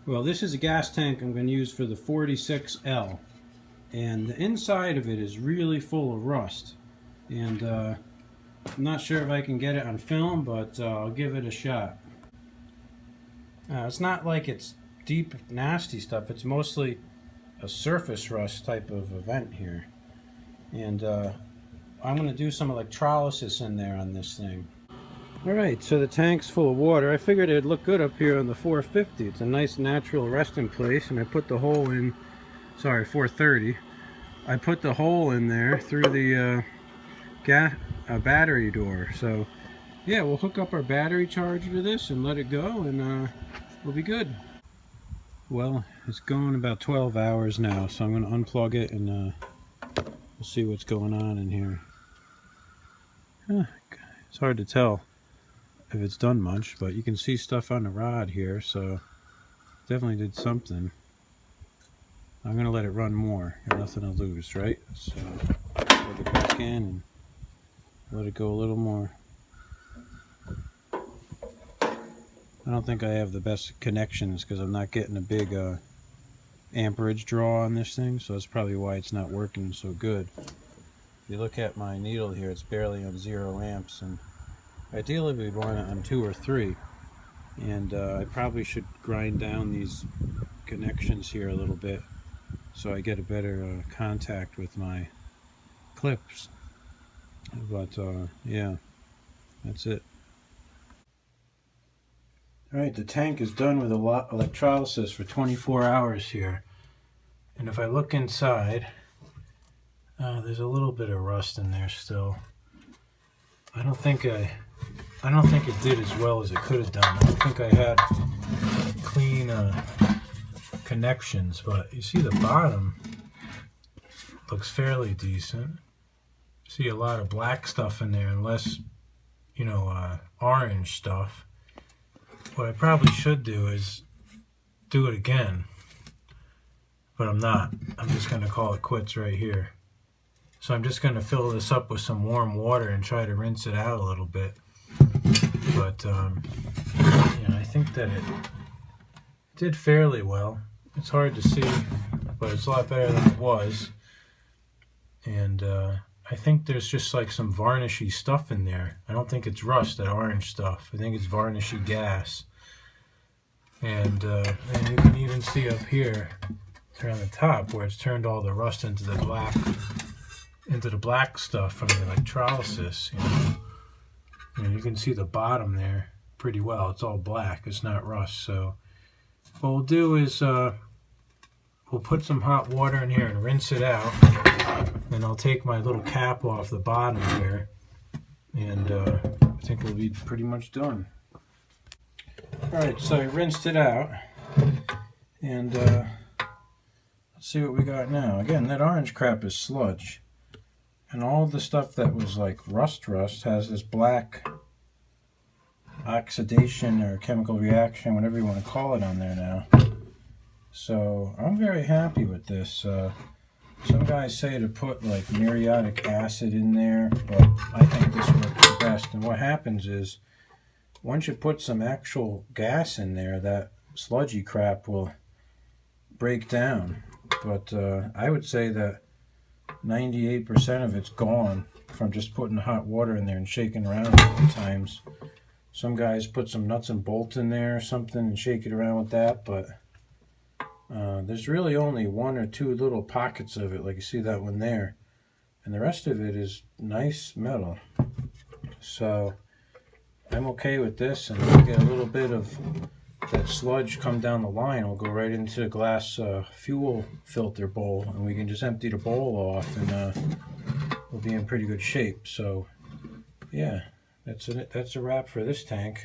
Well, this is a gas tank I'm going to use for the 46L, and the inside of it is really full of rust, and I'm not sure if I can get it on film, but I'll give it a shot. It's not like it's deep nasty stuff, it's mostly a surface rust type of event here, and I'm going to do some electrolysis in there on this thing. Alright, so the tank's full of water. I figured it'd look good up here on the 450. It's a nice natural resting place, and I put the hole in, sorry, 430. I put the hole in there through the battery door. So, yeah, we'll hook up our battery charger to this and let it go, and we'll be good. Well, it's going about 12 hours now, so I'm going to unplug it, and we'll see what's going on in here. It's hard to tell if it's done much, but you can see stuff on the rod here, so definitely did something. I'm gonna let it run more. Got nothing to lose, right? So plug it back in and let it go a little more. I don't think I have the best connections because I'm not getting a big amperage draw on this thing, so that's probably why it's not working so good. If you look at my needle here, it's barely on 0 amps, and ideally we'd want it on 2 or 3, and I probably should grind down these connections here a little bit so I get a better contact with my clips. But yeah, that's it. Alright, the tank is done with electrolysis for 24 hours here, and if I look inside, there's a little bit of rust in there still. I don't think it did as well as it could have done. I don't think I had clean connections, but you see the bottom looks fairly decent. See a lot of black stuff in there and less, orange stuff. What I probably should do is do it again, but I'm not. I'm just going to call it quits right here. So I'm just going to fill this up with some warm water and try to rinse it out a little bit. But I think that it did fairly well. It's hard to see, but it's a lot better than it was. And I think there's just like some varnishy stuff in there. I don't think it's rust, that orange stuff. I think it's varnishy gas. And you can even see up here on the top where it's turned all the rust into the black stuff from the electrolysis. And you can see the bottom there pretty well. It's all black. It's not rust. So what we'll do is we'll put some hot water in here and rinse it out. And I'll take my little cap off the bottom here. And I think we'll be pretty much done. Alright, so I rinsed it out. And let's see what we got now. Again, that orange crap is sludge. And all the stuff that was like rust has this black oxidation or chemical reaction, whatever you want to call it, on there now. So I'm very happy with this. Some guys say to put like muriatic acid in there, but I think this works the best. And what happens is, once you put some actual gas in there, that sludgy crap will break down. But I would say that 98% of it's gone from just putting hot water in there and shaking around a couple times. Some guys put some nuts and bolts in there or something and shake it around with that, but there's really only 1 or 2 little pockets of it, like you see that one there, and the rest of it is nice metal. So I'm okay with this, and we'll get a little bit of that sludge come down the line. Will go right into the glass fuel filter bowl, and we can just empty the bowl off, and we'll be in pretty good shape. So yeah, that's it. That's a wrap for this tank.